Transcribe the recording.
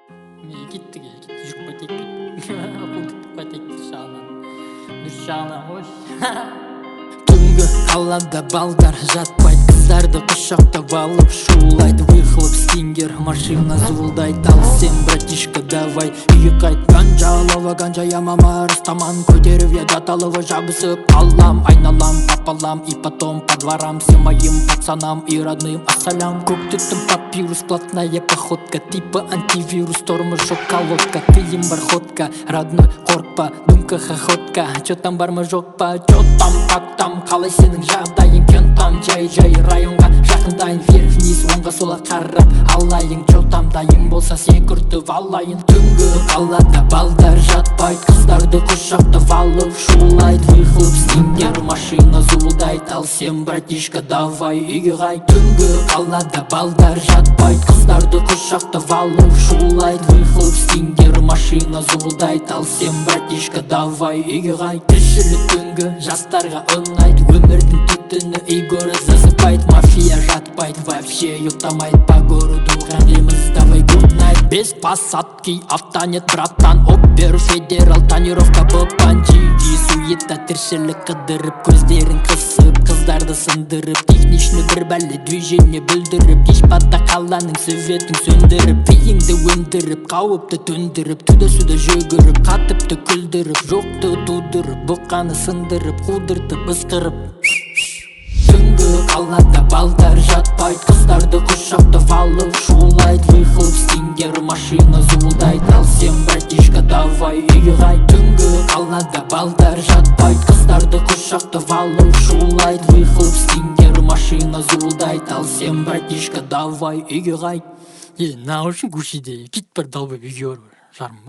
Gitti жүріп кетейік оқудық кетейік дүрс жағынан қойшы. Түнгі қалада балдар жатпайды, қыздарды құшақтап алып шулайды. Выхлоп стингер, машина зуылдайды. Ал сен, братишка, давай үйге қайт. Ганжалова, ганжая мама растаман көтеріп, я даталова жабысып алам. Айналам, папалам и потом по дворам. Всем моим пацанам и родным ассалям. Көк түттім папирус, плотная походка, типа антивирус, тормозжок колодка. Тыйым бар ходка, родной қорқпа, думка хохотка. Чё там бар ма жоқ па, чё там, как там, қалай сенің жағдайың, көн там, жай районға жақындайын, вверх-вниз, оңға сола қарап алайын. Чё там дайын болса секіртіп алайын. Түнгі қалада балдар жатпайды, қыздарды құшақтап алып шулайды. Выхлоп стингер, машина зуылдайды. Ал сен, братишка, давай үйге қайт. Түнгі қалада балдар жатпайды, қыздарды құшақтап алып шулайды. Выхлоп стингер, машина зуылдайды. Ал сен, братишка, давай үйге қайт. Тіршілік түнгі жастарға ұнайды, өмірдің түтіні игоры засыпает. Мафия жатпайды, вообще ұйықтамайды, по городу ходимыз, давай good night. Без посадки, автонет, братан, опер, федерал, тонировка, бапанчи. Суета, тіршілік қыдырып, көздерін қысып, қыздарды сындырып, техничный бір бәлі движение бүлдіріп, кеш бата қаланың светін сөндіріп, тиіңді өндіріп, қауіпті төндіріп, түді-сүді жөгіріп, қатыпты күлдіріп, жоқты тудырып, бұқаны сындырып, қудыртып, ысқырып. Түнгі қалада балдар жатпайды, қыздарды құшақтап алып шулайды. Выхлоп стингер, машина зуылдайды. Ал сен, братишка, давай үйге қайт. Түнгі қалада балдар жатпайды, қыздарды құшақтап алып шулайды. Выхлоп стингер, машина зуылдайды. Ал сен, братишка, давай үйге қайт. Наушник ушиде кит бір долбоеб үйге барып жарым